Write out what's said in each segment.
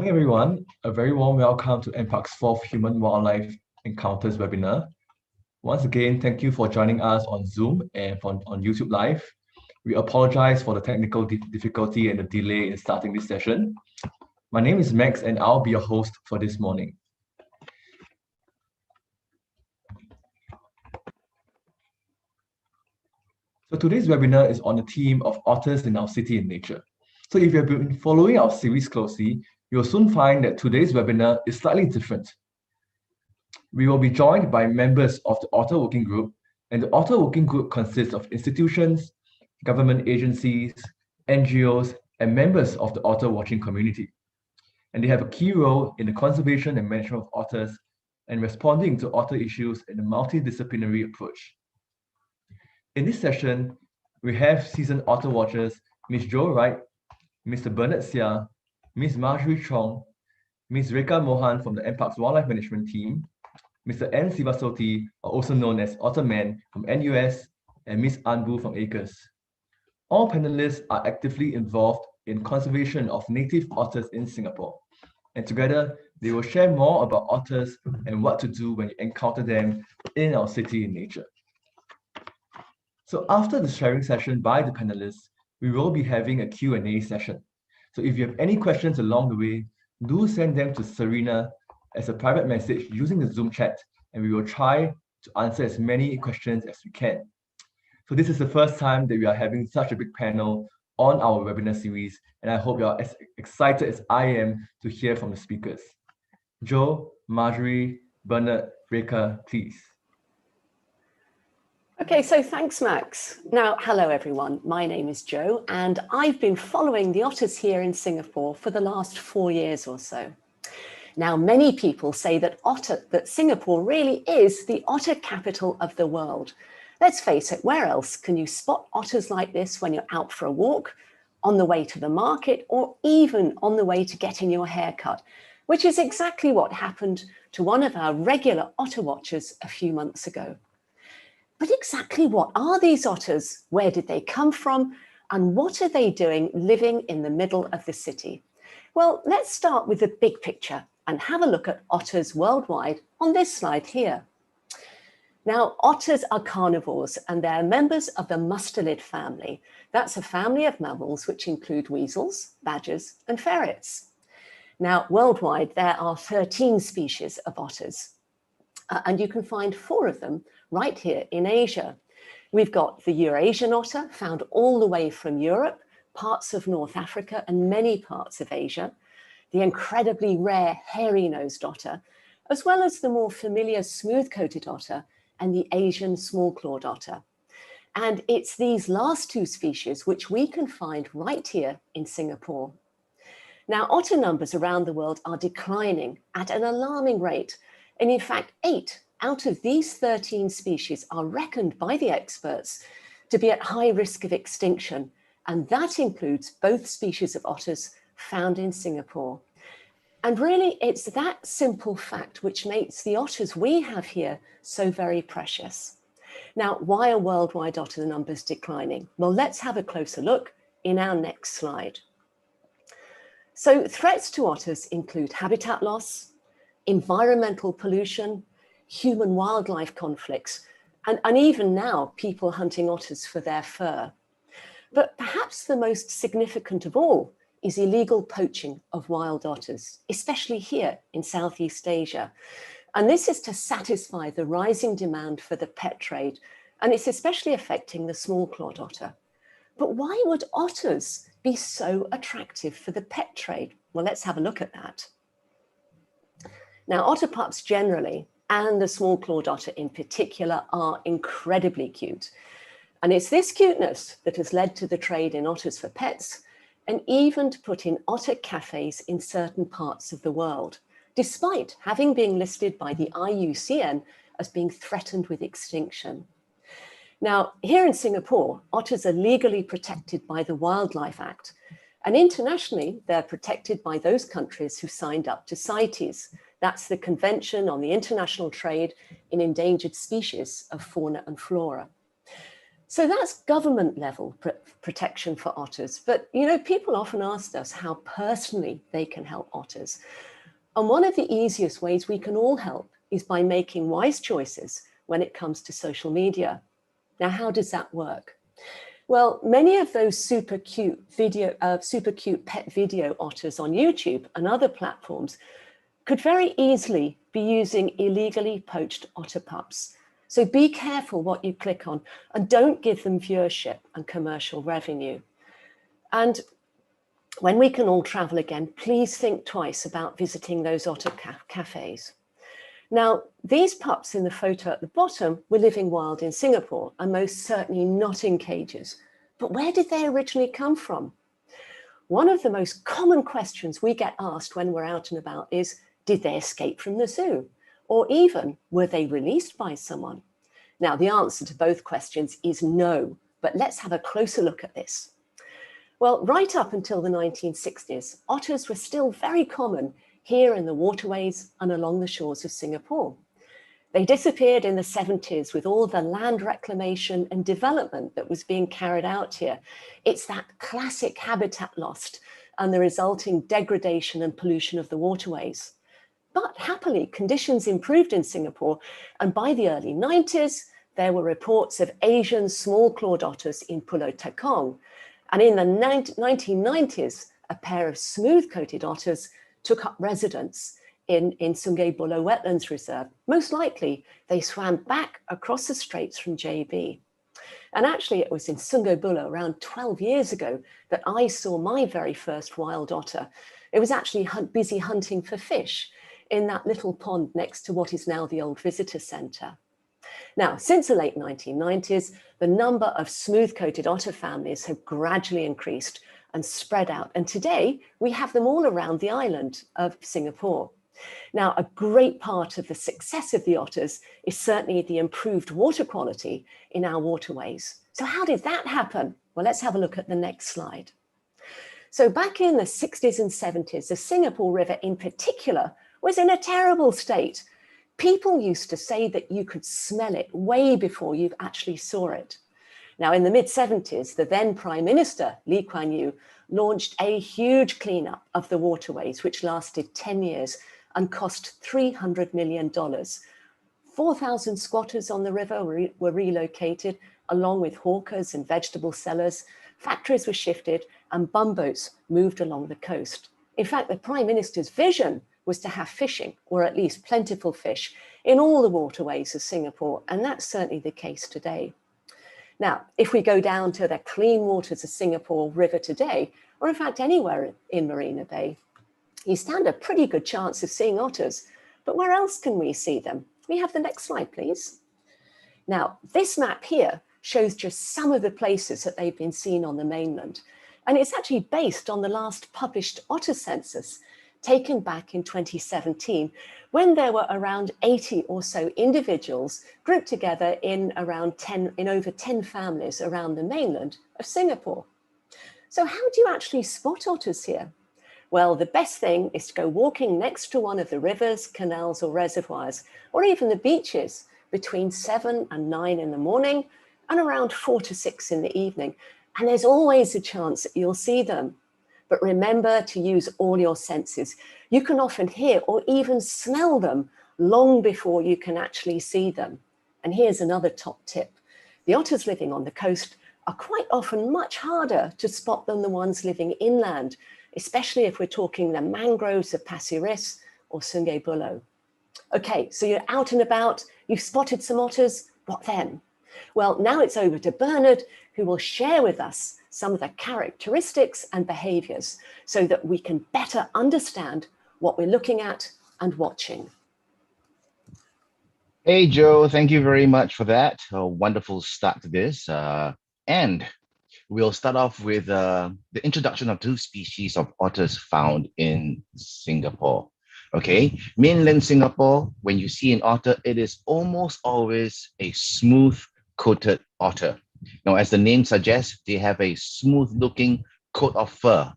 Morning, everyone. A very warm welcome to NParks' fourth Human-Wildlife Encounters webinar. Once again, thank you for joining us on Zoom and on YouTube Live. We apologize for the technical difficulty and the delay in starting this session. My name is Max, and I'll be your host for this morning. So today's webinar is on the theme of otters in our city and nature. So if you've been following our series closely, you'll soon find that today's webinar is slightly different. We will be joined by members of the Otter Working Group, and the Otter Working Group consists of institutions, government agencies, NGOs, and members of the otter watching community. And they have a key role in the conservation and management of otters and responding to otter issues in a multidisciplinary approach. In this session, we have seasoned Otter Watchers, Ms. Wright, Mr. Bernard Seah, Ms. Marjorie Chong, Ms. Rekha Mohan from the NParks Wildlife Management Team, Mr. N. Sivasothi, also known as Otter Man from NUS, and Ms. Anbu from ACRES. All panelists are actively involved in conservation of native otters in Singapore. And together, they will share more about otters and what to do when you encounter them in our city and nature. So after the sharing session by the panelists, we will be having a Q&A session. So if you have any questions along the way, do send them to Serena as a private message using the Zoom chat, and we will try to answer as many questions as we can. So this is the first time that we are having such a big panel on our webinar series, and I hope you are as excited as I am to hear from the speakers. Joe, Marjorie, Bernard, Rekha, please. Okay, so thanks, Max. Now, hello, everyone. My name is Jo, and I've been following the otters here in Singapore for the last 4 years or so. Now, many people say that Singapore really is the otter capital of the world. Let's face it, where else can you spot otters like this when you're out for a walk, on the way to the market, or even on the way to getting your hair cut, which is exactly what happened to one of our regular otter watchers a few months ago. But exactly what are these otters? Where did they come from? And what are they doing living in the middle of the city? Well, let's start with the big picture and have a look at otters worldwide on this slide here. Now, otters are carnivores and they're members of the mustelid family. That's a family of mammals which include weasels, badgers, and ferrets. Now, worldwide, there are 13 species of otters, and you can find 4 of them right here in Asia. We've got the Eurasian otter, found all the way from Europe, parts of North Africa, and many parts of Asia, the incredibly rare hairy-nosed otter, as well as the more familiar smooth-coated otter and the Asian small-clawed otter. And it's these last 2 species which we can find right here in Singapore. Now, otter numbers around the world are declining at an alarming rate, and in fact, 8 out of these 13 species are reckoned by the experts to be at high risk of extinction, and that includes both species of otters found in Singapore. And really, it's that simple fact which makes the otters we have here so very precious. Now, why are worldwide otter numbers declining? Well, let's have a closer look in our next slide. So threats to otters include habitat loss, environmental pollution, human-wildlife conflicts, and even now people hunting otters for their fur. But perhaps the most significant of all is illegal poaching of wild otters, especially here in Southeast Asia. And this is to satisfy the rising demand for the pet trade, and it's especially affecting the small-clawed otter. But why would otters be so attractive for the pet trade? Well, let's have a look at that. Now, otter pups generally, and the small-clawed otter in particular, are incredibly cute. And it's this cuteness that has led to the trade in otters for pets, and even to put in otter cafes in certain parts of the world, despite having been listed by the IUCN as being threatened with extinction. Now, here in Singapore, otters are legally protected by the Wildlife Act, and internationally, they're protected by those countries who signed up to CITES. That's the Convention on the International Trade in Endangered Species of Fauna and Flora. So that's government level protection for otters. But, you know, people often ask us how personally they can help otters. And one of the easiest ways we can all help is by making wise choices when it comes to social media. Now, how does that work? Well, many of those super cute pet video otters on YouTube and other platforms could very easily be using illegally poached otter pups. So be careful what you click on and don't give them viewership and commercial revenue. And when we can all travel again, please think twice about visiting those otter cafes. Now, these pups in the photo at the bottom were living wild in Singapore and most certainly not in cages. But where did they originally come from? One of the most common questions we get asked when we're out and about is, did they escape from the zoo? Or even, were they released by someone? Now, the answer to both questions is no, but let's have a closer look at this. Well, right up until the 1960s, otters were still very common here in the waterways and along the shores of Singapore. They disappeared in the 70s with all the land reclamation and development that was being carried out here. It's that classic habitat loss and the resulting degradation and pollution of the waterways. But happily, conditions improved in Singapore, and by the early 90s, there were reports of Asian small-clawed otters in Pulau Tekong. And in the 1990s, a pair of smooth-coated otters took up residence in Sungai Buloh Wetlands Reserve. Most likely, they swam back across the straits from JB. And actually, it was in Sungai Buloh around 12 years ago that I saw my very first wild otter. It was actually busy hunting for fish in that little pond next to what is now the old visitor centre. Now, since the late 1990s, the number of smooth-coated otter families have gradually increased and spread out. And today, we have them all around the island of Singapore. Now, a great part of the success of the otters is certainly the improved water quality in our waterways. So how did that happen? Well, let's have a look at the next slide. So back in the 60s and 70s, the Singapore River in particular was in a terrible state. People used to say that you could smell it way before you actually saw it. Now, in the mid-70s, the then Prime Minister, Lee Kuan Yew, launched a huge cleanup of the waterways, which lasted 10 years and cost $300 million. 4,000 squatters on the river were relocated, along with hawkers and vegetable sellers. Factories were shifted and bumboats moved along the coast. In fact, the Prime Minister's vision was to have fishing, or at least plentiful fish, in all the waterways of Singapore, and that's certainly the case today. Now, if we go down to the clean waters of Singapore River today, or in fact anywhere in Marina Bay, you stand a pretty good chance of seeing otters. But where else can we see them? Can we have the next slide, please? Now, this map here shows just some of the places that they've been seen on the mainland. And it's actually based on the last published otter census taken back in 2017, when there were around 80 or so individuals grouped together in over 10 families around the mainland of Singapore. So how do you actually spot otters here? Well, the best thing is to go walking next to one of the rivers, canals or reservoirs, or even the beaches between 7 and 9 in the morning and around 4 to 6 in the evening. And there's always a chance that you'll see them. But remember to use all your senses. You can often hear or even smell them long before you can actually see them. And here's another top tip. The otters living on the coast are quite often much harder to spot than the ones living inland, especially if we're talking the mangroves of Pasir Ris or Sungai Buloh. Okay, so you're out and about, you've spotted some otters, what then? Well, now it's over to Bernard, who will share with us some of the characteristics and behaviors so that we can better understand what we're looking at and watching. Hey, Joe, thank you very much for that. A wonderful start to this. And we'll start off with the introduction of 2 species of otters found in Singapore. Okay, mainland Singapore, when you see an otter, it is almost always a smooth-coated otter. Now, as the name suggests, they have a smooth-looking coat of fur.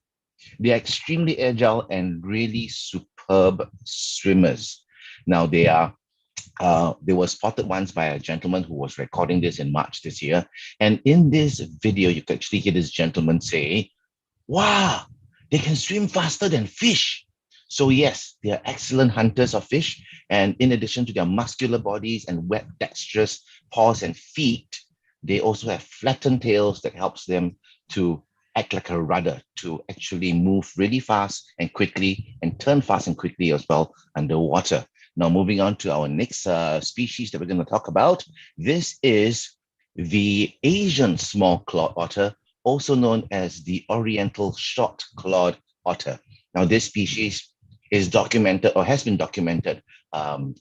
They are extremely agile and really superb swimmers. Now, they are they were spotted once by a gentleman who was recording this in March this year. And in this video, you can actually hear this gentleman say, wow, they can swim faster than fish. So yes, they are excellent hunters of fish. And in addition to their muscular bodies and wet, dexterous paws and feet, they also have flattened tails that helps them to act like a rudder, to actually move really fast and quickly and turn fast and quickly as well underwater. Now, moving on to our next species that we're going to talk about. This is the Asian small-clawed otter, also known as the Oriental short-clawed otter. Now, this species is documented or has been documented on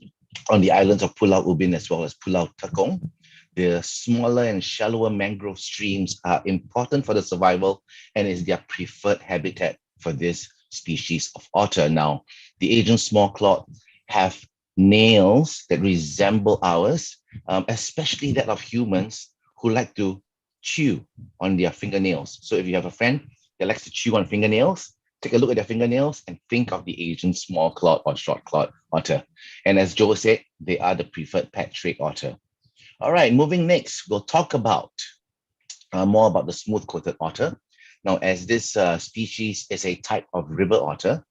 the islands of Pulau Ubin as well as Pulau Tekong. The smaller and shallower mangrove streams are important for the survival and is their preferred habitat for this species of otter. Now, the Asian small-clawed have nails that resemble ours, especially that of humans who like to chew on their fingernails. So if you have a friend that likes to chew on fingernails, take a look at their fingernails and think of the Asian small-clawed or short-clawed otter. And as Joe said, they are the preferred pet stray otter. All right, moving next, we'll talk about more about the smooth-coated otter. Now, as this species is a type of river otter,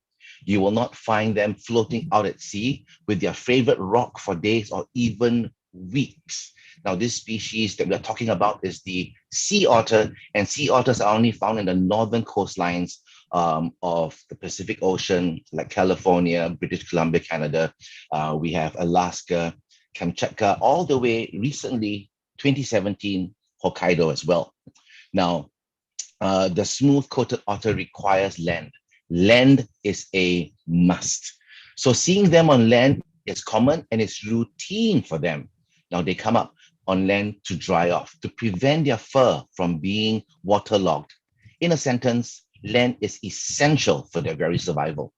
you will not find them floating out at sea with their favorite rock for days or even weeks. Now, this species that we're talking about is the sea otter, and sea otters are only found in the northern coastlines of the Pacific Ocean, like California, British Columbia, Canada. We have Alaska, Kamchatka, all the way recently, 2017, Hokkaido as well. Now, the smooth-coated otter requires land. Land is a must. So seeing them on land is common and it's routine for them. Now they come up on land to dry off, to prevent their fur from being waterlogged. In a sentence, land is essential for their very survival.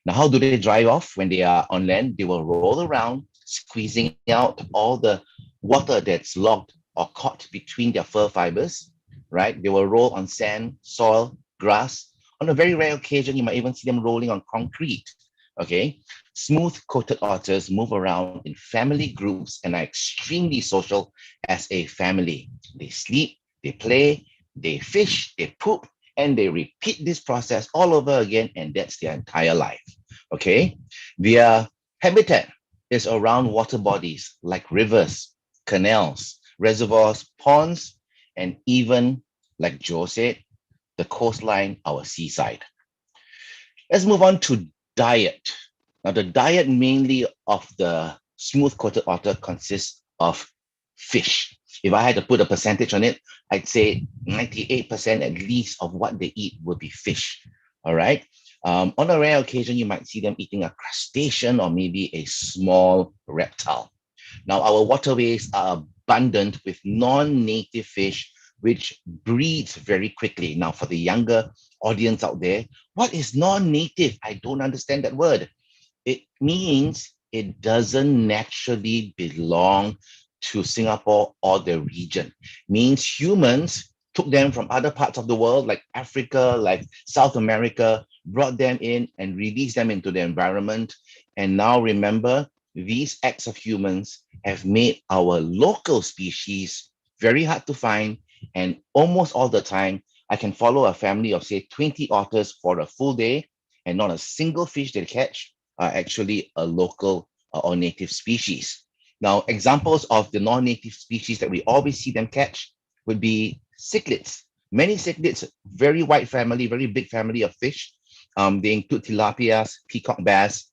Now, how do they dry off when they are on land? They will roll around, squeezing out all the water that's logged or caught between their fur fibers, right? They will roll on sand, soil, grass. On a very rare occasion, you might even see them rolling on concrete, okay? Smooth-coated otters move around in family groups and are extremely social as a family. They sleep, they play, they fish, they poop, and they repeat this process all over again, and that's their entire life, okay? Their habitat is around water bodies like rivers, canals, reservoirs, ponds, and even, like Joe said, the coastline, our seaside. Let's move on to diet. Now, the diet mainly of the smooth-coated otter consists of fish. If I had to put a percentage on it, I'd say 98% at least of what they eat would be fish. All right. On a rare occasion, you might see them eating a crustacean or maybe a small reptile. Now, our waterways are abundant with non-native fish, which breeds very quickly. Now, for the younger audience out there, what is non-native? I don't understand that word. It means it doesn't naturally belong to Singapore or the region. Means humans took them from other parts of the world, like Africa, like South America, brought them in and released them into the environment. And now remember, these acts of humans have made our local species very hard to find. And almost all the time, I can follow a family of, say, 20 otters for a full day, and not a single fish they catch are actually a local or native species. Now, examples of the non-native species that we always see them catch would be cichlids. Many cichlids, very wide family, very big family of fish. They include tilapias, peacock bass,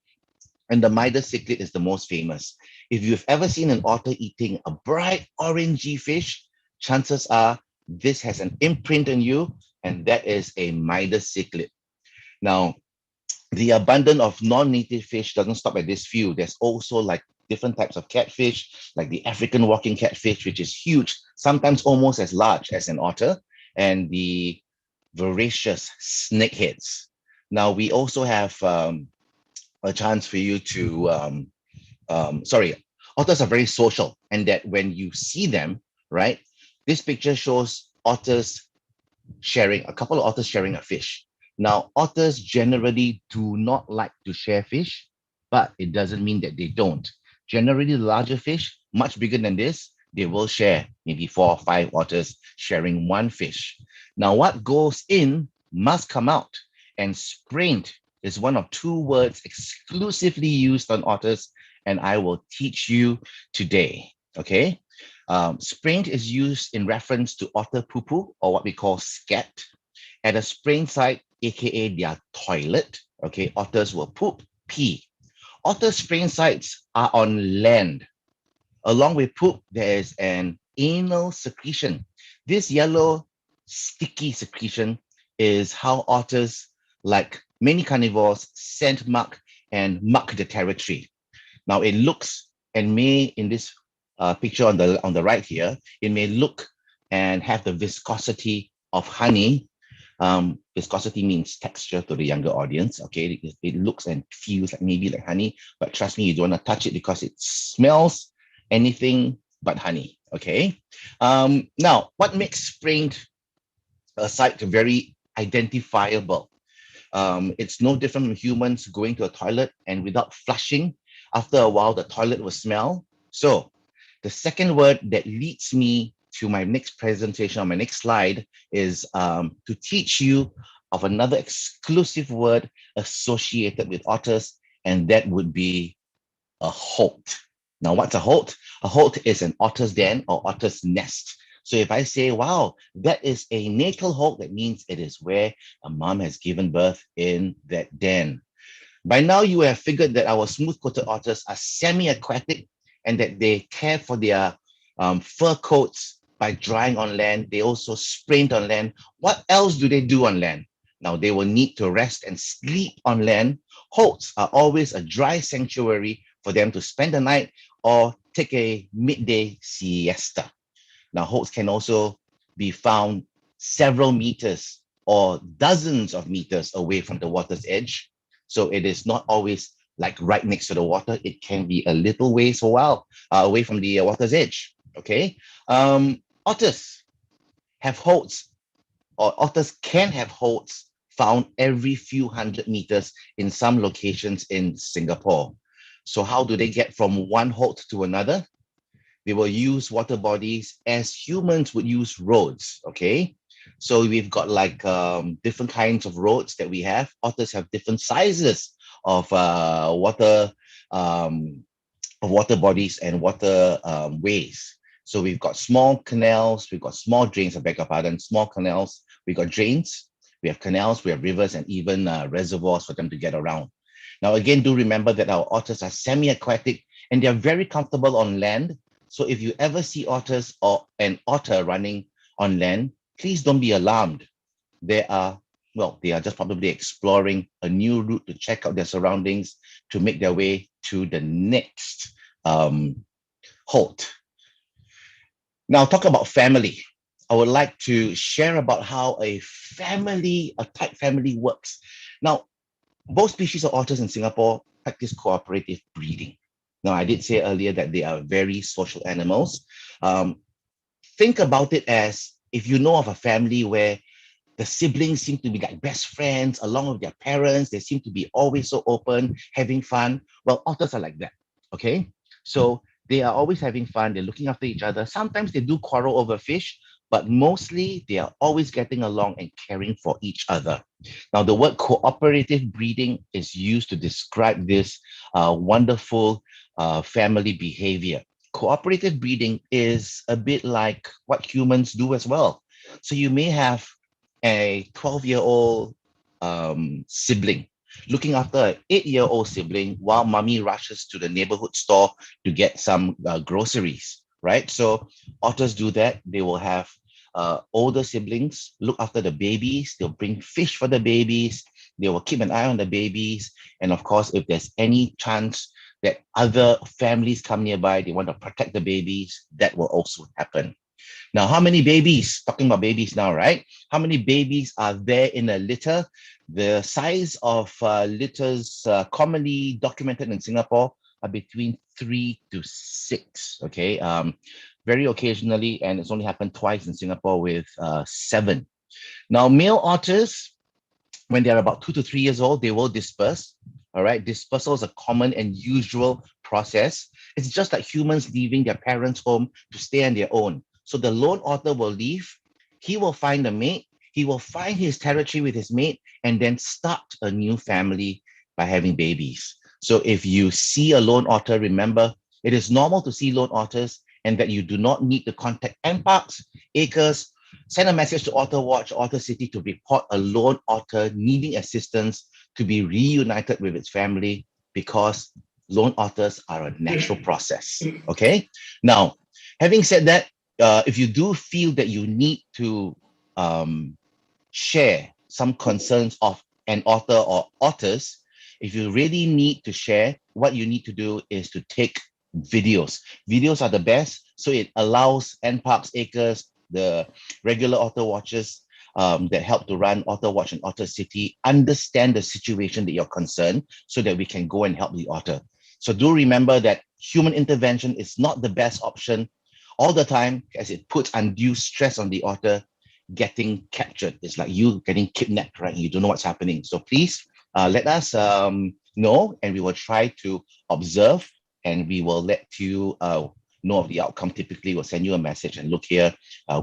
and the Midas cichlid is the most famous. If you've ever seen an otter eating a bright orangey fish, chances are this has an imprint on you, and that is a Midas cichlid. Now, the abundance of non-native fish doesn't stop at this few. There's also like different types of catfish, like the African walking catfish, which is huge, sometimes almost as large as an otter, and the voracious snakeheads. Now, we also have a chance for you to, otters are very social, and that when you see them, right, this picture shows otters sharing, a couple of otters sharing a fish. Now, otters generally do not like to share fish, but it doesn't mean that they don't. Generally, the larger fish, much bigger than this, they will share, maybe 4 or 5 otters sharing one fish. Now, what goes in must come out, and sprained is one of 2 words exclusively used on otters, and I will teach you today, okay? Sprained is used in reference to otter poo-poo, or what we call scat. At a sprained site, aka their toilet, okay, otters will poop, pee. Otter sprained sites are on land. Along with poop, there is an anal secretion. This yellow sticky secretion is how otters, like many carnivores, scent mark and mark the territory. Now it looks and may, in this picture on the right here, it may look and have the viscosity of honey. Viscosity means texture to the younger audience. Okay, it looks and feels like maybe like honey, but trust me, you don't want to touch it because it smells anything but honey. Okay. Now, what makes sprained a site very identifiable? It's no different from humans going to a toilet and without flushing, after a while, the toilet will smell. So the second word that leads me to my next presentation, on my next slide, is to teach you of another exclusive word associated with otters, and that would be a holt. Now, what's a holt? A holt is an otter's den or otter's nest. So if I say, wow, that is a natal holt, that means it is where a mom has given birth in that den. By now, you have figured that our smooth-coated otters are semi-aquatic and that they care for their fur coats by drying on land. They also sprain on land. What else do they do on land? Now, they will need to rest and sleep on land. Holts are always a dry sanctuary for them to spend the night or take a midday siesta. Now, holts can also be found several meters or dozens of meters away from the water's edge. So it is not always like right next to the water. It can be a little ways away from the water's edge. Okay. Otters have holts, or otters can have holts found every few hundred meters in some locations in Singapore. So how do they get from one holt to another? They will use water bodies as humans would use roads, okay? So we've got like different kinds of roads that we have. Otters have different sizes of water bodies and water ways. So we've got small canals, we've got small drains, I beg your pardon, small canals, we've got drains, we have canals, we have rivers, and even reservoirs for them to get around. Now, again, do remember that our otters are semi-aquatic and they're very comfortable on land. So if you ever see otters or an otter running on land, please don't be alarmed. They are just probably exploring a new route to check out their surroundings to make their way to the next halt. Now, talk about family. I would like to share about how a tight family works. Now, both species of otters in Singapore practice cooperative breeding. Now, I did say earlier that they are very social animals. Think about it as if you know of a family where the siblings seem to be like best friends along with their parents. They seem to be always so open, having fun. Well, otters are like that, okay? So they are always having fun. They're looking after each other. Sometimes they do quarrel over fish, but mostly they are always getting along and caring for each other. Now, the word cooperative breeding is used to describe this wonderful family behavior. Cooperative breeding is a bit like what humans do as well. So you may have a 12-year-old sibling looking after an 8-year-old sibling while mommy rushes to the neighborhood store to get some groceries, right? So otters do that. They will have older siblings look after the babies. They'll bring fish for the babies. They will keep an eye on the babies. And of course, if there's any chance that other families come nearby, they want to protect the babies, that will also happen. Now, how many babies, talking about babies now, right? How many babies are there in a litter? The size of litters commonly documented in Singapore are between 3 to 6, okay? Very occasionally, and it's only happened twice in Singapore with 7. Now, male otters, when they're about 2 to 3 years old, they will disperse. All right, dispersal is a common and usual process. It's just like humans leaving their parents' home to stay on their own. So the lone otter will leave, he will find a mate, he will find his territory with his mate, and then start a new family by having babies. So if you see a lone otter, remember, it is normal to see lone otters and that you do not need to contact NParks, acres, send a message to Otter Watch, Otter City to report a lone otter needing assistance to be reunited with its family, because lone otters are a natural process, okay? Now, having said that, if you do feel that you need to share some concerns of an otter or otters, if you really need to share, what you need to do is to take videos. Videos are the best, so it allows NParks, acres, the regular Otter Watchers that help to run Otter Watch and Otter City understand the situation that you're concerned, so that we can go and help the otter. So do remember that human intervention is not the best option all the time, as it puts undue stress on the otter getting captured. It's like you getting kidnapped, right? You don't know what's happening. So please let us know, and we will try to observe, and we will let you know of the outcome. Typically, we'll send you a message and look here,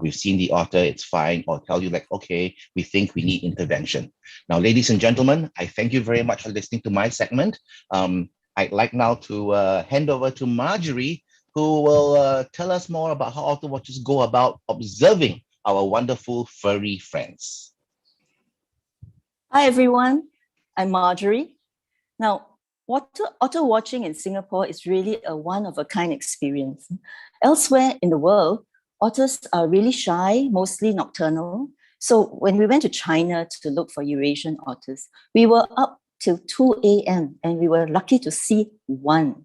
we've seen the otter, it's fine, or tell you like, okay, we think we need intervention. Now, ladies and gentlemen, I thank you very much for listening to my segment. I'd like now to hand over to Marjorie, who will tell us more about how Otter Watchers go about observing our wonderful furry friends. Hi, everyone. I'm Marjorie. Now, otter watching in Singapore is really a one-of-a-kind experience. Elsewhere in the world, otters are really shy, mostly nocturnal. So when we went to China to look for Eurasian otters, we were up till 2 a.m. and we were lucky to see one.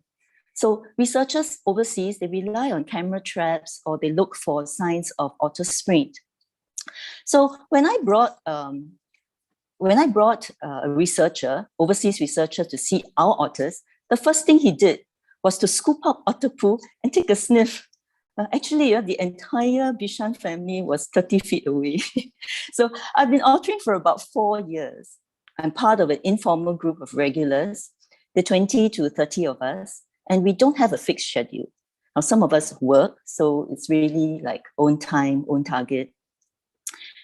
So researchers overseas, they rely on camera traps, or they look for signs of otter sprint. So when I brought a researcher, overseas researcher, to see our otters, the first thing he did was to scoop up otter poo and take a sniff. Actually, the entire Bishan family was 30 feet away. So I've been ottering for about 4 years. I'm part of an informal group of regulars, the 20 to 30 of us, and we don't have a fixed schedule. Now, some of us work, so it's really like own time, own target.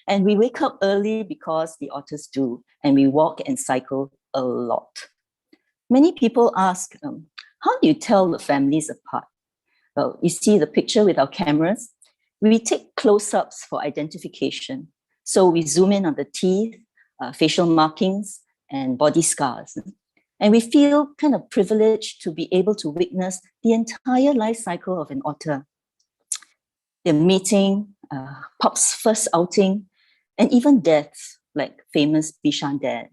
And we wake up early because the otters do, and we walk and cycle a lot. Many people ask, how do you tell the families apart? Well, you see the picture with our cameras. We take close-ups for identification. So we zoom in on the teeth, facial markings, and body scars. And we feel kind of privileged to be able to witness the entire life cycle of an otter. The meeting, pup's first outing, and even deaths, like famous Bishan dad.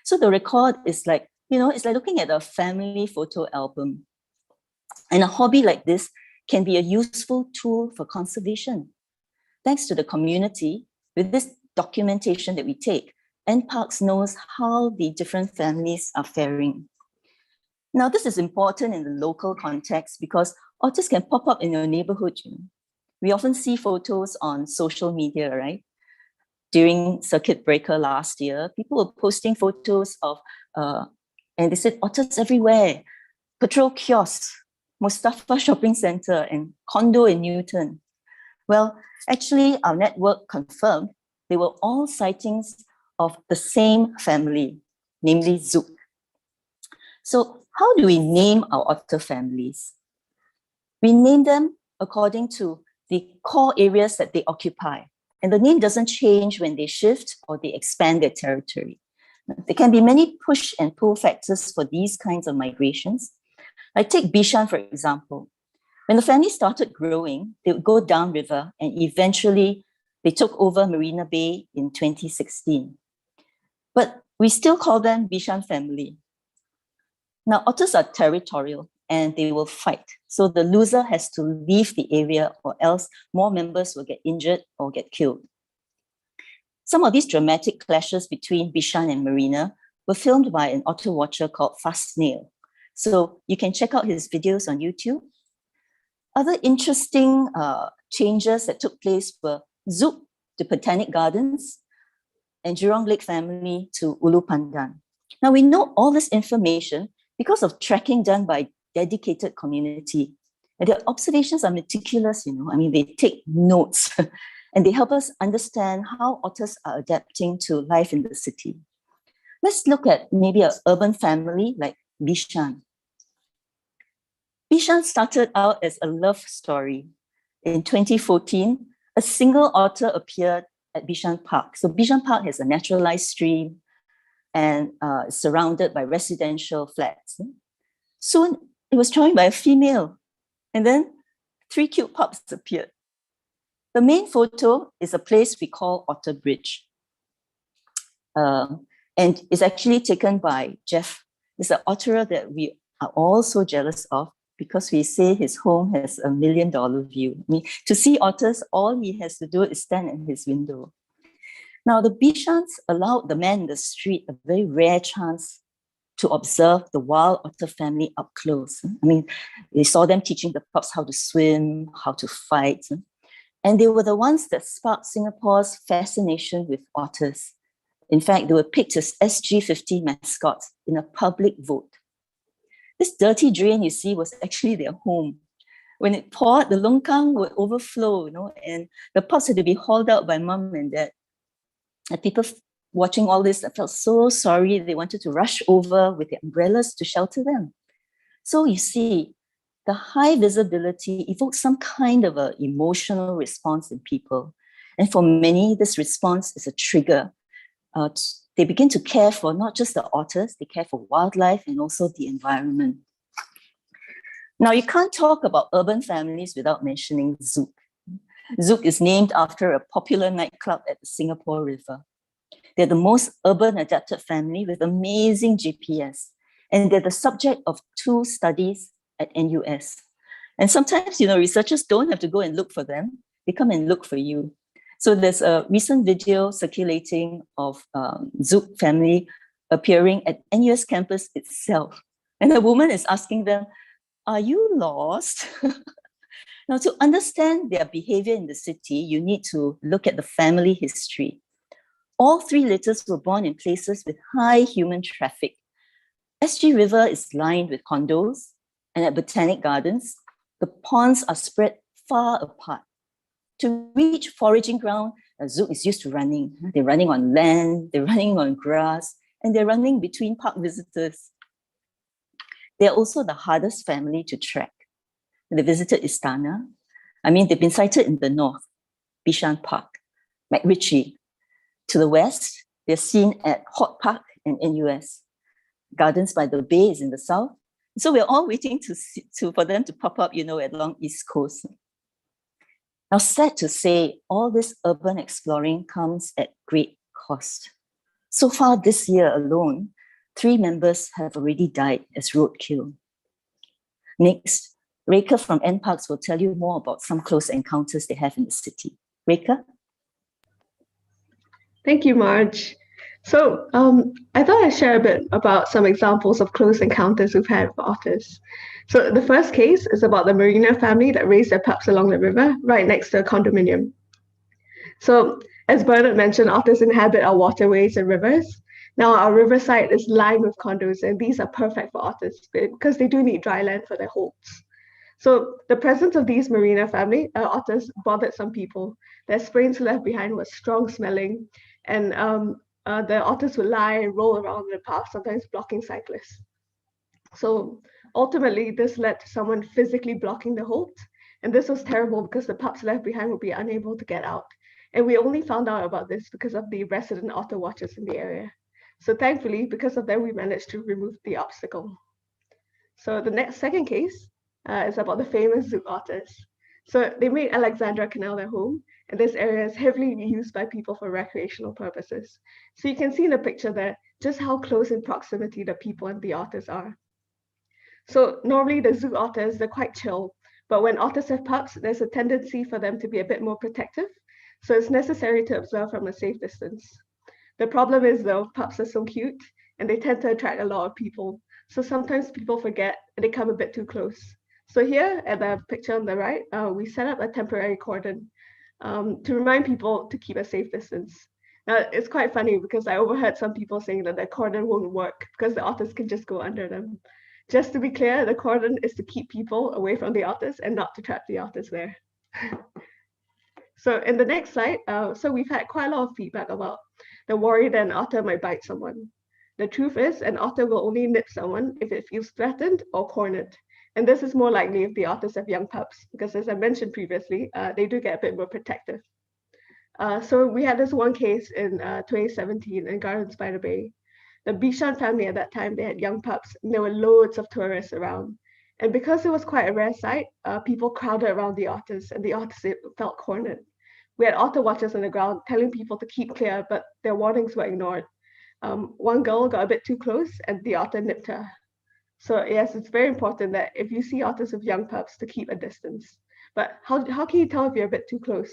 So the record is like, it's like looking at a family photo album. And a hobby like this can be a useful tool for conservation. Thanks to the community, with this documentation that we take, NParks knows how the different families are faring. Now, this is important in the local context because otters can pop up in your neighborhood. We often see photos on social media, right? During circuit breaker last year, people were posting photos of, and they said otters everywhere, petrol kiosks, Mustafa Shopping Center, and condo in Newton. Well, actually, our network confirmed they were all sightings of the same family, namely Zook. So how do we name our otter families? We name them according to the core areas that they occupy. And the name doesn't change when they shift or they expand their territory. There can be many push and pull factors for these kinds of migrations. Like take Bishan, for example. When the family started growing, they would go downriver, and eventually they took over Marina Bay in 2016. But we still call them Bishan family. Now, otters are territorial and they will fight. So the loser has to leave the area, or else more members will get injured or get killed. Some of these dramatic clashes between Bishan and Marina were filmed by an otter watcher called Fast Snail. So you can check out his videos on YouTube. Other interesting changes that took place were Zook to Botanic Gardens and Jurong Lake family to Ulu Pandan. Now we know all this information because of tracking done by dedicated community. And their observations are meticulous, I mean, they take notes and they help us understand how otters are adapting to life in the city. Let's look at maybe an urban family like Bishan. Bishan started out as a love story. In 2014, a single otter appeared at Bishan Park. So Bishan Park has a naturalized stream and is surrounded by residential flats. Soon, it was joined by a female, and then 3 cute pups appeared. The main photo is a place we call Otter Bridge. And it's actually taken by Jeff. It's an otterer that we are all so jealous of because we say his home has $1 million view. I mean, to see otters, all he has to do is stand at his window. Now, the Bishans allowed the man in the street a very rare chance to observe the wild otter family up close. I mean, they saw them teaching the pups how to swim, how to fight. And they were the ones that sparked Singapore's fascination with otters. In fact, they were picked as SG50 mascots in a public vote. This dirty drain you see was actually their home. When it poured, the longkang would overflow, and the pups had to be hauled out by mom and dad. And people watching all this felt so sorry. They wanted to rush over with their umbrellas to shelter them. So you see, the high visibility evokes some kind of an emotional response in people. And for many, this response is a trigger. They begin to care for not just the otters, they care for wildlife and also the environment. Now, you can't talk about urban families without mentioning Zouk. Zouk is named after a popular nightclub at the Singapore River. They're the most urban adapted family with amazing GPS. And they're the subject of 2 studies at NUS. And sometimes, researchers don't have to go and look for them. They come and look for you. So there's a recent video circulating of Zouk family appearing at NUS campus itself. And the woman is asking them, "Are you lost?" Now, to understand their behavior in the city, you need to look at the family history. All 3 litters were born in places with high human traffic. SG River is lined with condos, and at Botanic Gardens, the ponds are spread far apart. To reach foraging ground, Zouk is used to running. They're running on land, they're running on grass, and they're running between park visitors. They're also the hardest family to track. They visited Istana. I mean, they've been sighted in the north, Bishan Park, MacRitchie. To the west, they're seen at Hort Park and NUS. Gardens by the Bay is in the south. So we're all waiting for them to pop up, along East Coast. Now, sad to say, all this urban exploring comes at great cost. So far this year alone, 3 members have already died as roadkill. Next, Rekha from NParks will tell you more about some close encounters they have in the city. Rekha? Thank you, Marge. So I thought I'd share a bit about some examples of close encounters we've had with otters. So the first case is about the Marina family that raised their pups along the river, right next to a condominium. So as Bernard mentioned, otters inhabit our waterways and rivers. Now our riverside is lined with condos, and these are perfect for otters because they do need dry land for their holds. So the presence of these Marina family otters bothered some people. Their sprains left behind was strong smelling, and the otters would lie and roll around in the path, sometimes blocking cyclists. So ultimately, this led to someone physically blocking the hold. And this was terrible because the pups left behind would be unable to get out. And we only found out about this because of the resident Otter Watchers in the area. So thankfully, because of that, we managed to remove the obstacle. So the second case is about the famous Zouk otters. So they made Alexandra Canal their home, and this area is heavily used by people for recreational purposes. So you can see in the picture there just how close in proximity the people and the otters are. So normally the Zouk otters, they're quite chill, but when otters have pups, there's a tendency for them to be a bit more protective. So it's necessary to observe from a safe distance. The problem is though, pups are so cute and they tend to attract a lot of people. So sometimes people forget and they come a bit too close. So here at the picture on the right, we set up a temporary cordon to remind people to keep a safe distance. Now, it's quite funny because I overheard some people saying that the cordon won't work because the otters can just go under them. Just to be clear, the cordon is to keep people away from the otters and not to trap the otters there. So in the next slide, so we've had quite a lot of feedback about the worry that an otter might bite someone. The truth is, an otter will only nip someone if it feels threatened or cornered. And this is more likely if the otters have young pups, because as I mentioned previously, they do get a bit more protective. So we had this one case in 2017 in Gardens by the Bay. The Bishan family at that time, they had young pups, and there were loads of tourists around. And because it was quite a rare sight, people crowded around the otters, and the otters felt cornered. We had otter watchers on the ground telling people to keep clear, but their warnings were ignored. One girl got a bit too close, and the otter nipped her. So yes, it's very important that if you see otters with young pups, to keep a distance. But how can you tell if you're a bit too close?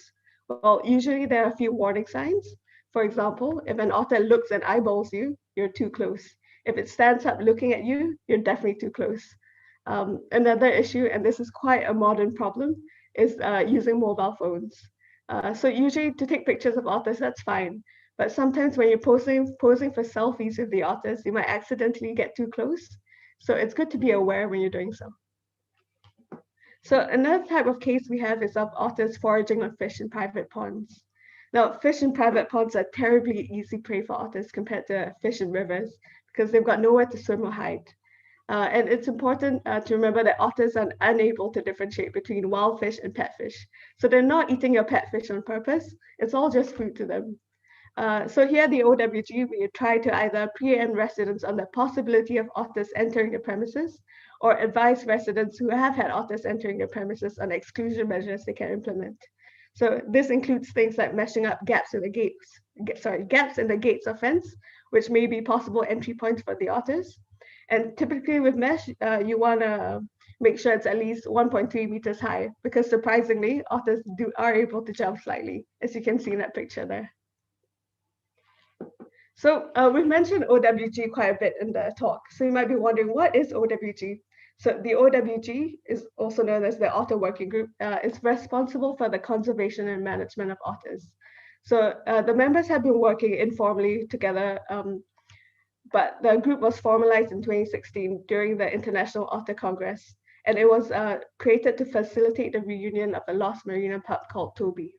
Well, usually there are a few warning signs. For example, if an otter looks and eyeballs you, you're too close. If it stands up looking at you, you're definitely too close. Another issue, and this is quite a modern problem, is using mobile phones. So usually to take pictures of otters, that's fine. But sometimes when you're posing for selfies with the otters, you might accidentally get too close. So it's good to be aware when you're doing so. So another type of case we have is of otters foraging on fish in private ponds. Now, fish in private ponds are terribly easy prey for otters compared to fish in rivers because they've got nowhere to swim or hide. And it's important to remember that otters are unable to differentiate between wild fish and pet fish. So they're not eating your pet fish on purpose. It's all just food to them. So here at the OWG, we try to either preempt residents on the possibility of otters entering the premises or advise residents who have had otters entering the premises on exclusion measures they can implement. So this includes things like meshing up gaps in the gates of fence, which may be possible entry points for the otters. And typically with mesh, you want to make sure it's at least 1.3 meters high, because surprisingly, otters are able to jump slightly, as you can see in that picture there. So we've mentioned OWG quite a bit in the talk. So you might be wondering, what is OWG? So the OWG is also known as the Otter Working Group. It's responsible for the conservation and management of otters. So the members have been working informally together, but the group was formalized in 2016 during the International Otter Congress. And it was created to facilitate the reunion of a lost Marina pup called Toby.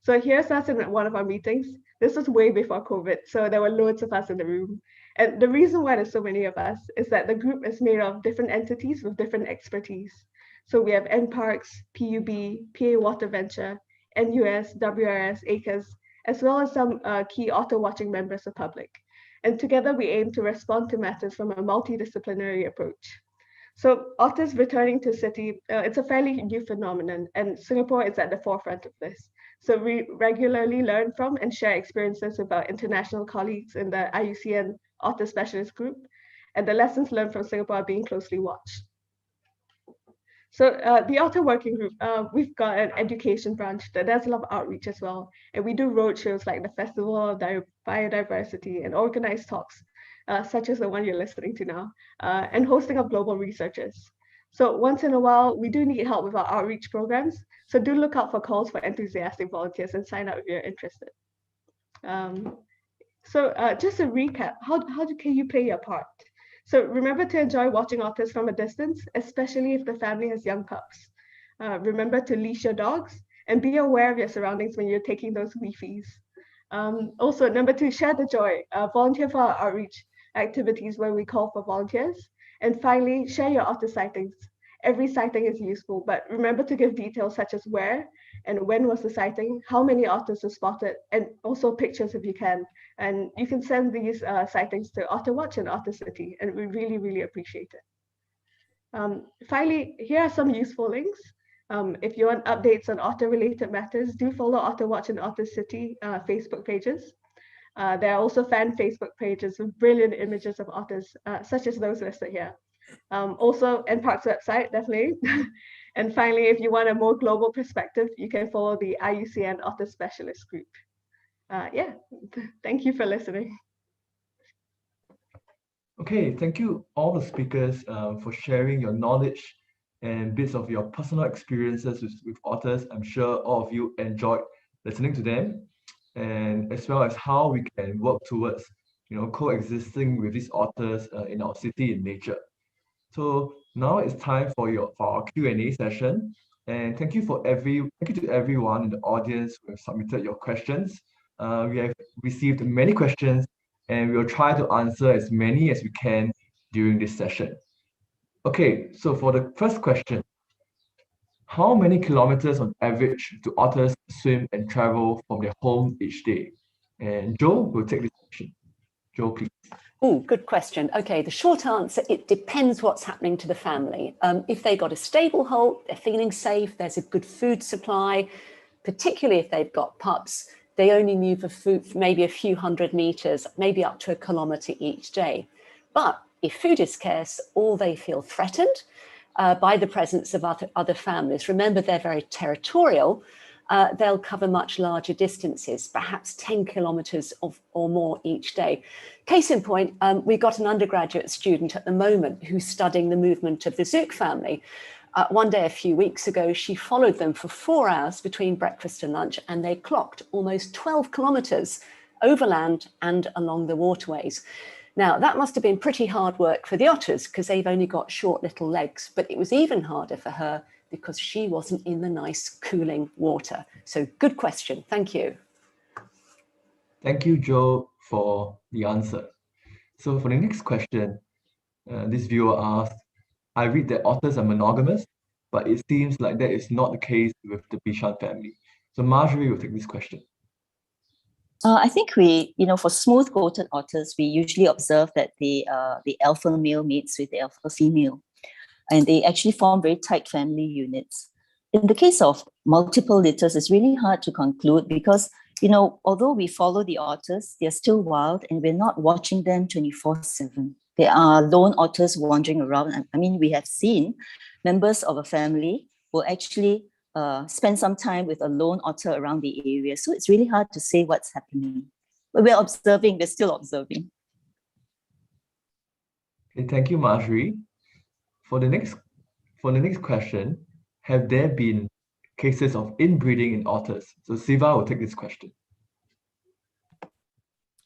So here's us in one of our meetings. This was way before COVID, so there were loads of us in the room. And the reason why there's so many of us is that the group is made of different entities with different expertise. So we have NParks, PUB, PA Water Venture, NUS, WRS, ACRES, as well as some key otter watching members of public. And together we aim to respond to matters from a multidisciplinary approach. So otters returning to city, it's a fairly new phenomenon, and Singapore is at the forefront of this. So we regularly learn from and share experiences with our international colleagues in the IUCN Otter Specialist Group, and the lessons learned from Singapore are being closely watched. So the Otter Working Group, we've got an education branch that does a lot of outreach as well. And we do roadshows like the Festival of Biodiversity and organized talks, such as the one you're listening to now, and hosting of global researchers. So once in a while, we do need help with our outreach programs. So do look out for calls for enthusiastic volunteers and sign up if you're interested. Just a recap, how can you play your part? So remember to enjoy watching otters from a distance, especially if the family has young pups. Remember to leash your dogs and be aware of your surroundings when you're taking those leafies. Also, number 2, share the joy. Volunteer for our outreach activities where we call for volunteers. And finally, share your otter sightings. Every sighting is useful, but remember to give details such as where and when was the sighting, how many otters were spotted, and also pictures if you can. And you can send these sightings to Otter Watch and Otter City, and we really, really appreciate it. Finally, here are some useful links. If you want updates on otter-related matters, do follow Otter Watch and Otter City Facebook pages. There are also fan Facebook pages with brilliant images of otters, such as those listed here. Also, NParks website, definitely. And finally, if you want a more global perspective, you can follow the IUCN Otter Specialist Group. Thank you for listening. Okay, thank you all the speakers for sharing your knowledge and bits of your personal experiences with otters. I'm sure all of you enjoyed listening to them, and as well as how we can work towards coexisting with these otters in our city and nature. So now it's time for our Q&A session. And thank you to everyone in the audience who have submitted your questions. We have received many questions and we will try to answer as many as we can during this session. Okay, so for the first question, how many kilometers on average do otters swim and travel from their home each day? And Joe will take this question. Joe, please. Oh, good question. Okay, the short answer, it depends what's happening to the family. If they got a stable home, they're feeling safe, there's a good food supply, particularly if they've got pups, they only move for food for maybe a few hundred meters, maybe up to a kilometer each day. But if food is scarce or they feel threatened by the presence of other families, remember they're very territorial, they'll cover much larger distances, perhaps 10 kilometers or more each day. Case in point, we've got an undergraduate student at the moment who's studying the movement of the Zook family. One day a few weeks ago, she followed them for 4 hours between breakfast and lunch, and they clocked almost 12 kilometers overland and along the waterways. Now, that must have been pretty hard work for the otters because they've only got short little legs, but it was even harder for her because she wasn't in the nice cooling water. So good question, thank you. Thank you, Joe, for the answer. So for the next question, this viewer asked, I read that otters are monogamous, but it seems like that is not the case with the Bishan family. So Marjorie will take this question. I think for smooth-coated otters, we usually observe that the alpha male mates with the alpha female, and they actually form very tight family units. In the case of multiple litters, it's really hard to conclude because, although we follow the otters, they're still wild and we're not watching them 24/7. There are lone otters wandering around. I mean, we have seen members of a family will actually spend some time with a lone otter around the area. So it's really hard to say what's happening. But we're still observing. Okay, thank you, Marjorie. For the next question, have there been cases of inbreeding in otters? So Siva will take this question.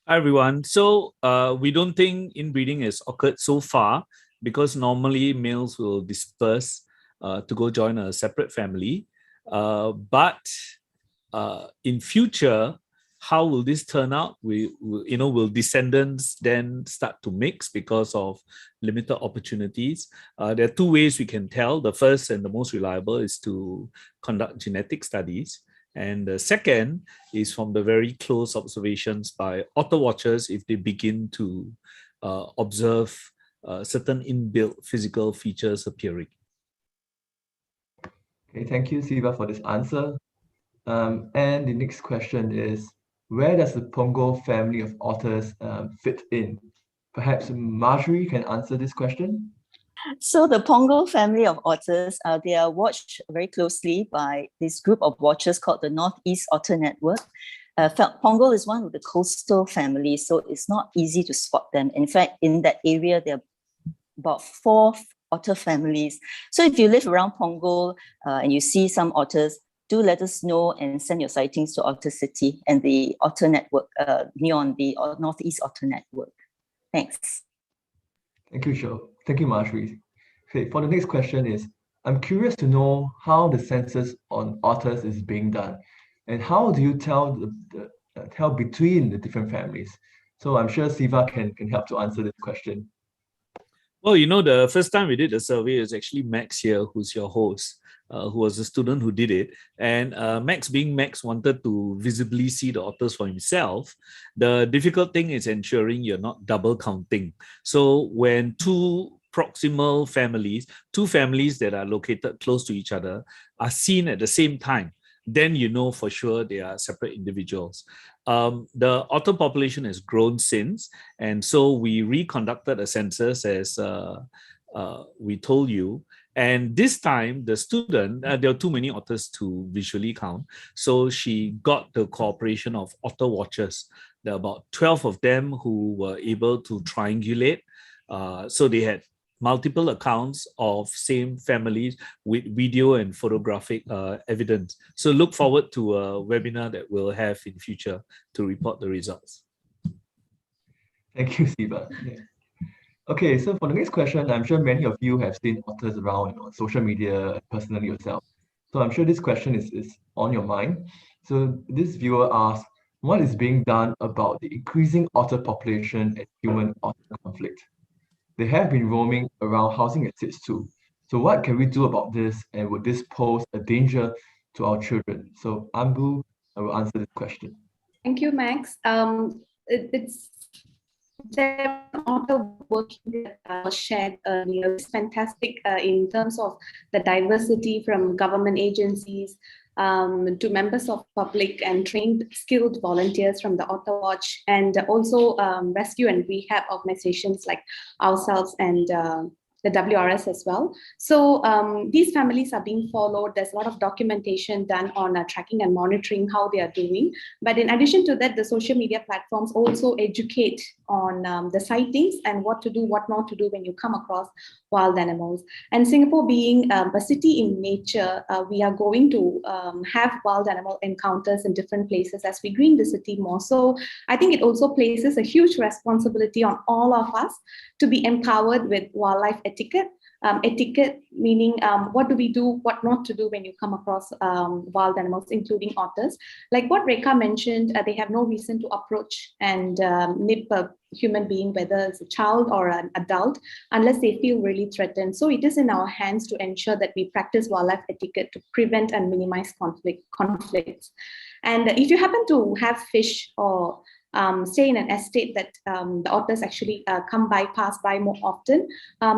Hi everyone. So we don't think inbreeding has occurred so far because normally males will disperse to go join a separate family. But in future, how will this turn out? Will descendants then start to mix because of limited opportunities? There are 2 ways we can tell. The first and the most reliable is to conduct genetic studies. And the second is from the very close observations by Otter Watchers if they begin to observe certain inbuilt physical features appearing. Okay, thank you, Siva, for this answer. And the next question is, where does the Pongol family of otters fit in? Perhaps Marjorie can answer this question. So the Pongol family of otters, they are watched very closely by this group of watchers called the Northeast Otter Network. Pongol is one of the coastal families, so it's not easy to spot them. In fact, in that area, there are about 4 otter families. So if you live around Pongol and you see some otters, do let us know and send your sightings to Otter City and the Otter Network, NEON, the Northeast Otter Network. Thanks. Thank you, Joe. Thank you, Marjorie. Okay, for the next question is, I'm curious to know how the census on otters is being done, and how do you tell tell between the different families? So I'm sure Siva can help to answer this question. Well, the first time we did the survey is actually Max here, who's your host, who was a student who did it. And Max, being Max, wanted to visibly see the otters for himself. The difficult thing is ensuring you're not double counting. So when 2 proximal families, 2 families that are located close to each other, are seen at the same time, then you know for sure they are separate individuals. The otter population has grown since, and so we reconducted a census as we told you. And this time, the student, there are too many otters to visually count, so she got the cooperation of Otter Watchers. There are about 12 of them who were able to triangulate. So they had multiple accounts of same families with video and photographic evidence. So look forward to a webinar that we'll have in future to report the results. Thank you, Siva. Yeah. Okay, so for the next question, I'm sure many of you have seen otters around on social media, personally yourself. So I'm sure this question is on your mind. So this viewer asks, what is being done about the increasing otter population and human-otter conflict? They have been roaming around housing estates too. So what can we do about this, and would this pose a danger to our children? So Ambu, I will answer this question. Thank you, Max. It's the Otter Working Group that was shared earlier. It's fantastic in terms of the diversity from government agencies to members of public and trained skilled volunteers from the Otter Watch, and also rescue and rehab organizations like ourselves and the WRS as well. So these families are being followed. There's a lot of documentation done on tracking and monitoring how they are doing. But in addition to that, the social media platforms also educate on the sightings and what to do, what not to do when you come across wild animals. And Singapore being a city in nature, we are going to have wild animal encounters in different places as we green the city more. So I think it also places a huge responsibility on all of us to be empowered with wildlife etiquette. Etiquette meaning what do we do, what not to do when you come across wild animals, including otters. Like what Rekha mentioned, they have no reason to approach and nip a human being, whether it's a child or an adult, unless they feel really threatened. So it is in our hands to ensure that we practice wildlife etiquette to prevent and minimize conflicts. And if you happen to have fish or stay in an estate that the otters actually pass by more often,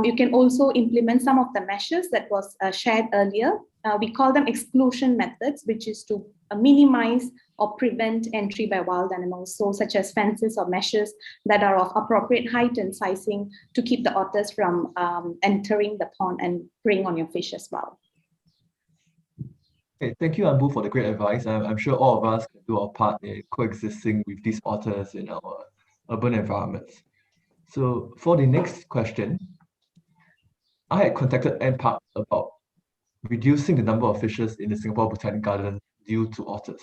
you can also implement some of the measures that was shared earlier. We call them exclusion methods, which is to minimize or prevent entry by wild animals, so such as fences or measures that are of appropriate height and sizing to keep the otters from entering the pond and preying on your fish as well. Okay, thank you, Ambu, for the great advice. I'm sure all of us can do our part in coexisting with these otters in our urban environments. So for the next question, I had contacted NParks about reducing the number of fishes in the Singapore Botanic Garden due to otters.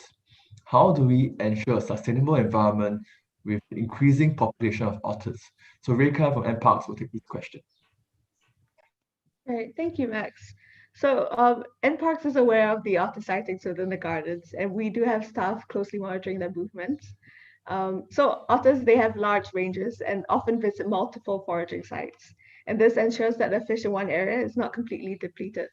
How do we ensure a sustainable environment with increasing population of otters? So Rekha from NParks will take this question. Right, thank you, Max. So NParks is aware of the otter sightings within the gardens, and we do have staff closely monitoring their movements. So otters, they have large ranges and often visit multiple foraging sites. And this ensures that the fish in one area is not completely depleted.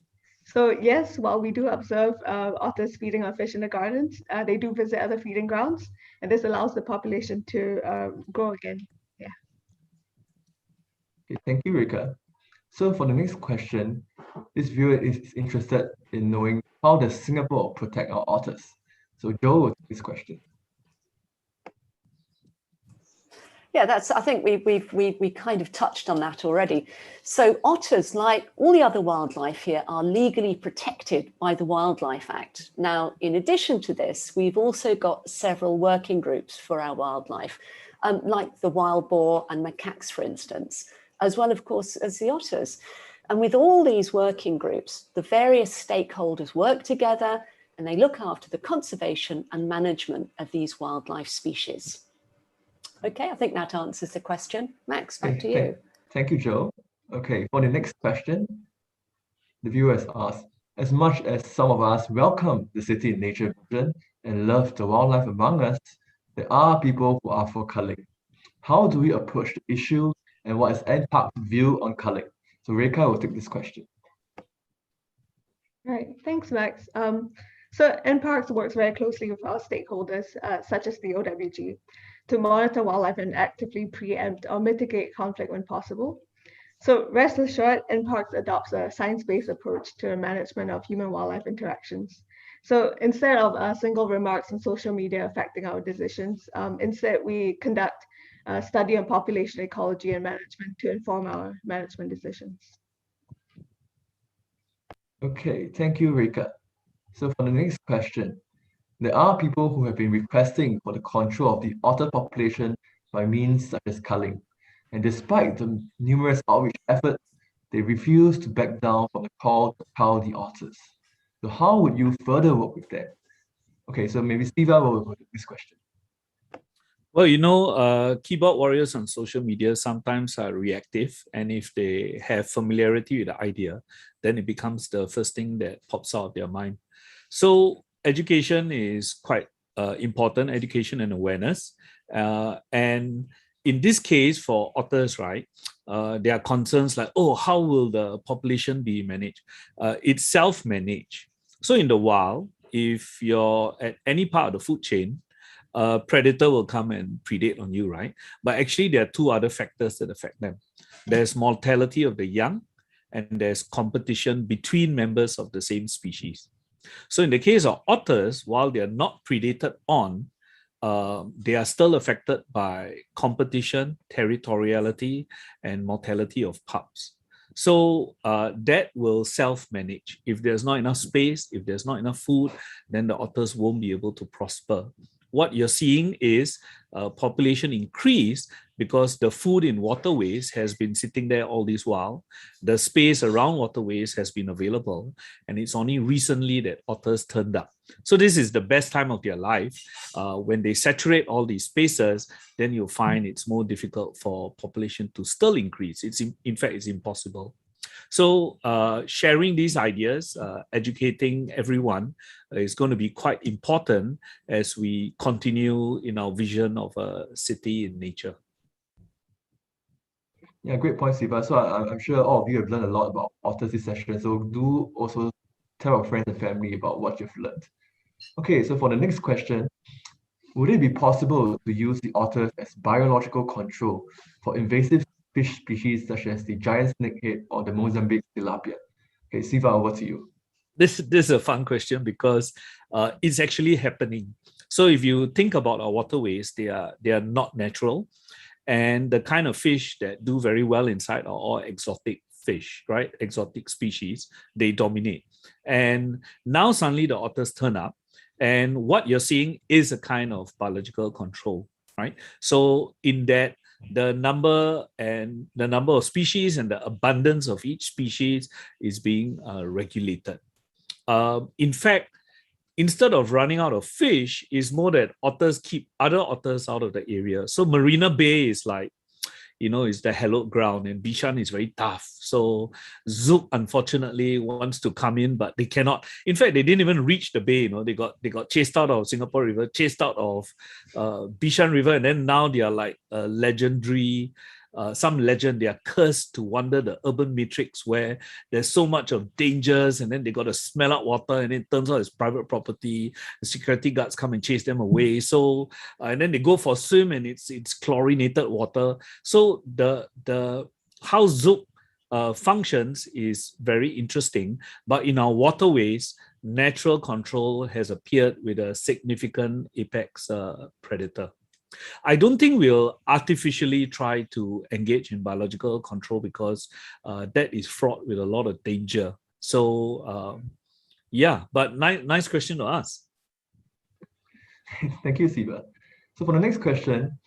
So yes, while we do observe otters feeding on fish in the gardens, they do visit other feeding grounds, and this allows the population to grow again. Yeah. Okay, thank you, Rekha. So for the next question, this viewer is interested in knowing how does Singapore protect our otters? So Joe will take this question. Yeah, I think we kind of touched on that already. So otters, like all the other wildlife here, are legally protected by the Wildlife Act. Now, in addition to this, we've also got several working groups for our wildlife, like the wild boar and macaques, for instance, as well, of course, as the otters. And with all these working groups, the various stakeholders work together and they look after the conservation and management of these wildlife species. Okay, I think that answers the question. Max, back to you. Thank you, Joe. Okay, for the next question, the viewer has asked, as much as some of us welcome the city in nature vision and love the wildlife among us, there are people who are for culling. How do we approach the issue, and what is NParks' view on culling? So Rekha will take this question. Right, thanks, Max. So NParks works very closely with our stakeholders, such as the OWG, to monitor wildlife and actively preempt or mitigate conflict when possible. So rest assured, NParks adopts a science-based approach to the management of human-wildlife interactions. So instead of single remarks on social media affecting our decisions, instead we conduct a study on population ecology and management to inform our management decisions. Okay, thank you, Rekha. So for the next question, there are people who have been requesting for the control of the otter population by means such as culling. And despite the numerous outreach efforts, they refuse to back down from the call to cull the otters. So how would you further work with them? Okay, so maybe Siva will take this question. Well, keyboard warriors on social media sometimes are reactive, and if they have familiarity with the idea, then it becomes the first thing that pops out of their mind. So education is quite important, education and awareness. And in this case, for otters, right, there are concerns like, oh, how will the population be managed? It's self-managed. So in the wild, if you're at any part of the food chain, a predator will come and predate on you, right? But actually, there are two other factors that affect them. There's mortality of the young, and there's competition between members of the same species. So in the case of otters, while they are not predated on, they are still affected by competition, territoriality, and mortality of pups. So that will self-manage. If there's not enough space, if there's not enough food, then the otters won't be able to prosper. What you're seeing is population increase because the food in waterways has been sitting there all this while. The space around waterways has been available, and it's only recently that otters turned up. So this is the best time of their life. When they saturate all these spaces, then you'll find it's more difficult for population to still increase. In fact, it's impossible. So sharing these ideas, educating everyone is going to be quite important as we continue in our vision of a city in nature. Yeah, great point, Siva. So I'm sure all of you have learned a lot about otters this session. So do also tell our friends and family about what you've learned. Okay, so for the next question, would it be possible to use the otters as biological control for invasive fish species such as the giant snakehead or the Mozambique tilapia? Okay, Siva, over to you. This is a fun question because it's actually happening. So if you think about our waterways, they are not natural. And the kind of fish that do very well inside are all exotic fish, right? Exotic species, they dominate. And now suddenly the otters turn up. And what you're seeing is a kind of biological control, right? So in that, the number of species and the abundance of each species is being regulated. In fact, instead of running out of fish, is more that otters keep other otters out of the area. So Marina Bay is like, is the hallowed ground, and Bishan is very tough. So Zouk unfortunately wants to come in, but they cannot. In fact, they didn't even reach the bay. They got chased out of Singapore River, chased out of Bishan River, and then now they are like a legendary. Some legend, they are cursed to wander the urban matrix where there's so much of dangers, and then they got to smell out water, and it turns out it's private property. The security guards come and chase them away. So and then they go for a swim, and it's chlorinated water. So the how Zouk functions is very interesting. But in our waterways, natural control has appeared with a significant apex predator. I don't think we'll artificially try to engage in biological control because that is fraught with a lot of danger. So yeah, but nice question to ask. Thank you, Siva. So for the next question,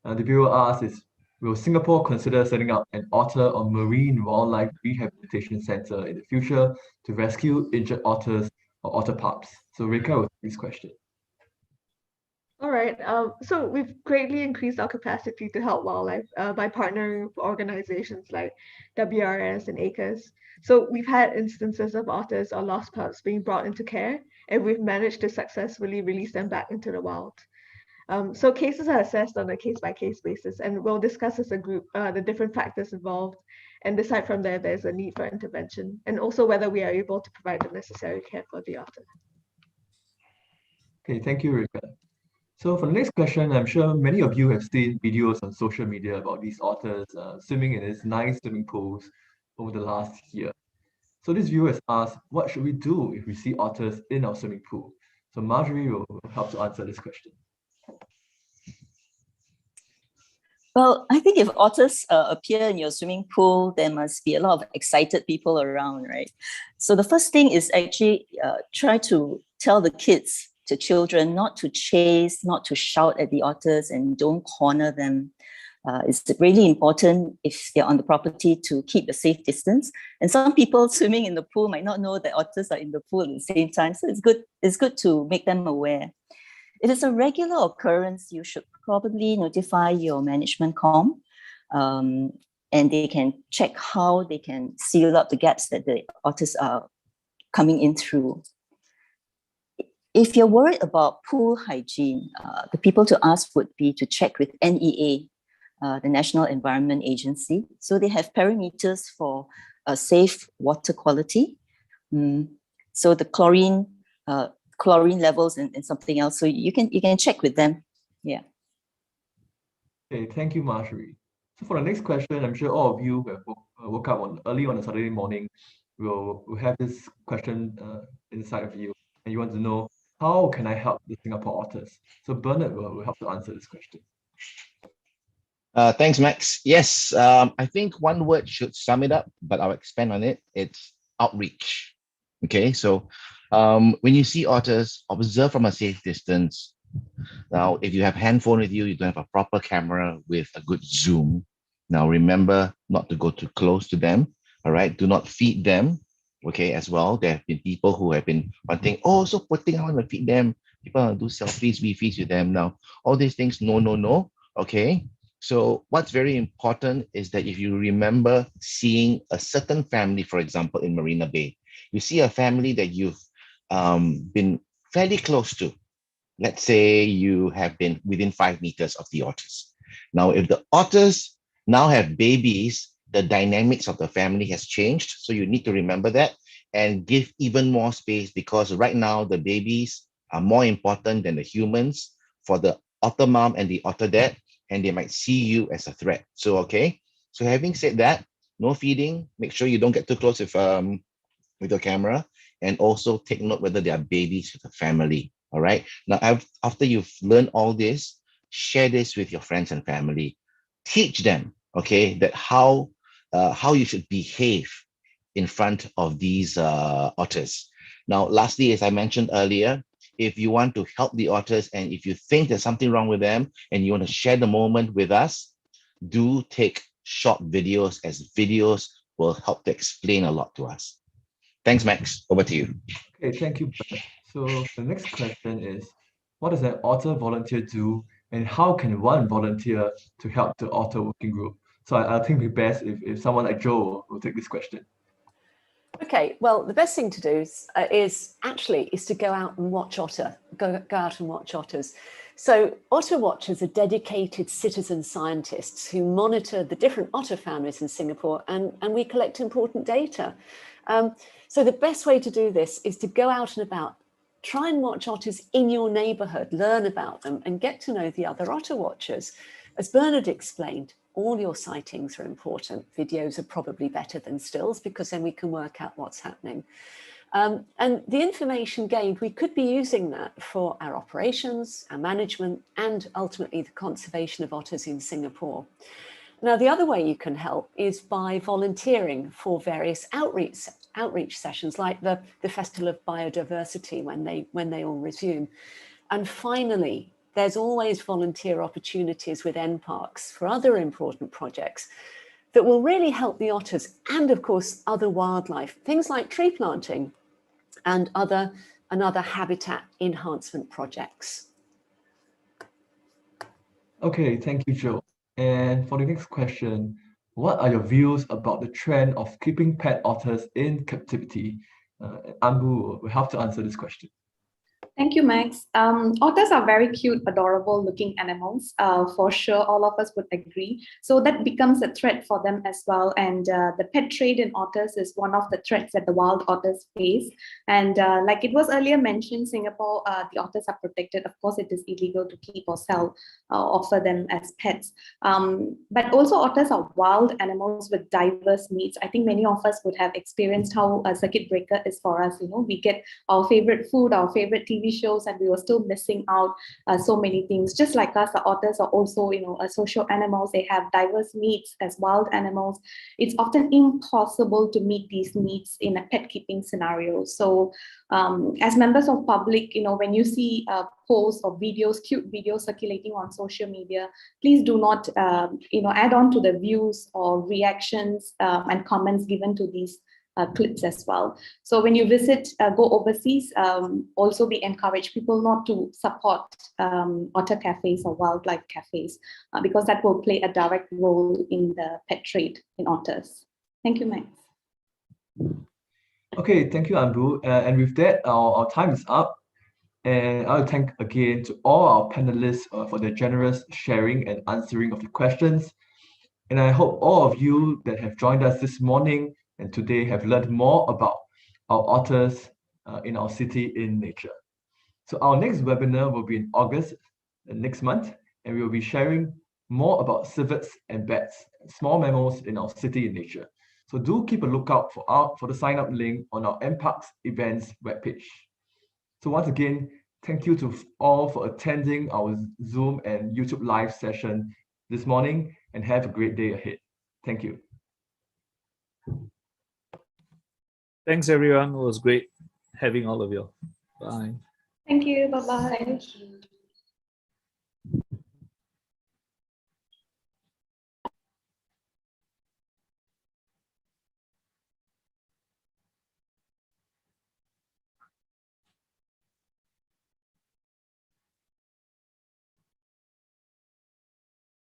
the viewer asks is, will Singapore consider setting up an otter or marine wildlife rehabilitation center in the future to rescue injured otters or otter pups? So Rekha will take this question. All right. So we've greatly increased our capacity to help wildlife by partnering with organizations like WRS and ACRES. So we've had instances of otters or lost pups being brought into care, and we've managed to successfully release them back into the wild. So cases are assessed on a case-by-case basis, and we'll discuss as a group the different factors involved and decide from there if there's a need for intervention, and also whether we are able to provide the necessary care for the otter. Okay, thank you, Rekha. So for the next question, I'm sure many of you have seen videos on social media about these otters swimming in these nice swimming pools over the last year. So this viewer has asked, what should we do if we see otters in our swimming pool? So Marjorie will help to answer this question. Well, I think if otters appear in your swimming pool, there must be a lot of excited people around, right? So the first thing is actually try to tell the children not to chase, not to shout at the otters, and don't corner them. It's really important if they're on the property to keep a safe distance. And some people swimming in the pool might not know that otters are in the pool at the same time. So it's good to make them aware. it is a regular occurrence, you should probably notify your management com, and they can check how they can seal up the gaps that the otters are coming in through. If you're worried about pool hygiene, the people to ask would be to check with NEA, the National Environment Agency. So they have parameters for safe water quality. So the chlorine levels and something else. So you can check with them. Yeah. Okay, thank you, Marjorie. So for the next question, I'm sure all of you who have woke up early on a Saturday morning will have this question inside of you, and you want to know, how can I help the Singapore otters? So Bernard will help to answer this question. Thanks, Max. Yes, I think one word should sum it up, but I'll expand on it. It's outreach. Okay, so when you see otters, observe from a safe distance. Now, if you have handphone with you, you don't have a proper camera with a good zoom. Now, remember not to go too close to them. All right, do not feed them. Okay, as well. There have been people who have been wanting, oh, so poor thing, I want to feed them. People want to do selfies, we feed with them. Now, all these things, no, no, no. Okay. So what's very important is that if you remember seeing a certain family, for example, in Marina Bay, you see a family that you've been fairly close to. Let's say you have been within 5 meters of the otters. Now, if the otters now have babies, the dynamics of the family has changed. So you need to remember that and give even more space, because right now the babies are more important than the humans for the otter mom and the otter dad, and they might see you as a threat. So, okay. So having said that, no feeding, make sure you don't get too close with your camera, and also take note whether they are babies with the family. All right. Now, after you've learned all this, share this with your friends and family. Teach them, okay, that how you should behave in front of these otters. Now, lastly, as I mentioned earlier, if you want to help the otters and if you think there's something wrong with them and you want to share the moment with us, do take short videos, as videos will help to explain a lot to us. Thanks, Max. Over to you. Okay, thank you, Bernard. So the next question is, what does an otter volunteer do, and how can one volunteer to help the Otter Working Group? So I think it'd be best if someone like Joe will take this question. Okay, well, the best thing to do is to go out and watch go out and watch otters. So Otter Watchers are dedicated citizen scientists who monitor the different otter families in Singapore, and we collect important data. So the best way to do this is to go out and about, try and watch otters in your neighborhood, learn about them and get to know the other Otter Watchers. As Bernard explained, all your sightings are important. Videos are probably better than stills, because then we can work out what's happening. And the information gained, we could be using that for our operations, our management, and ultimately the conservation of otters in Singapore. Now, the other way you can help is by volunteering for various outreach sessions, like the Festival of Biodiversity when they all resume. And finally, there's always volunteer opportunities with NParks for other important projects that will really help the otters and, of course, other wildlife, things like tree planting and other habitat enhancement projects. Okay, thank you, Joe. And for the next question, what are your views about the trend of keeping pet otters in captivity? Ambu will have to answer this question. Thank you, Max. Otters are very cute, adorable looking animals. For sure, all of us would agree. So that becomes a threat for them as well. And the pet trade in otters is one of the threats that the wild otters face. And like it was earlier mentioned, Singapore, the otters are protected. Of course, it is illegal to keep or sell, offer them as pets. But also otters are wild animals with diverse needs. I think many of us would have experienced how a circuit breaker is for us. You know, we get our favorite food, our favorite TV shows, and we were still missing out so many things. Just like us, the otters are also, social animals. They have diverse needs as wild animals. It's often impossible to meet these needs in a pet keeping scenario. So as members of public, when you see posts or videos, cute videos circulating on social media, please do not, add on to the views or reactions and comments given to these clips as well. So when you visit, go overseas, also we encourage people not to support otter cafes or wildlife cafes because that will play a direct role in the pet trade in otters. Thank you, Max. Okay, thank you, Anbu. And with that, our time is up. And I'll thank again to all our panelists for their generous sharing and answering of the questions. And I hope all of you that have joined us this morning and today have learned more about our otters in our city in nature. So our next webinar will be in August next month, and we will be sharing more about civets and bats, small mammals in our city in nature. So do keep a lookout for the sign up link on our NParks events webpage. So once again, thank you to all for attending our Zoom and YouTube live session this morning, and have a great day ahead. Thank you. Thanks, everyone. It was great having all of you. Bye. Thank you. Bye-bye. Thank you.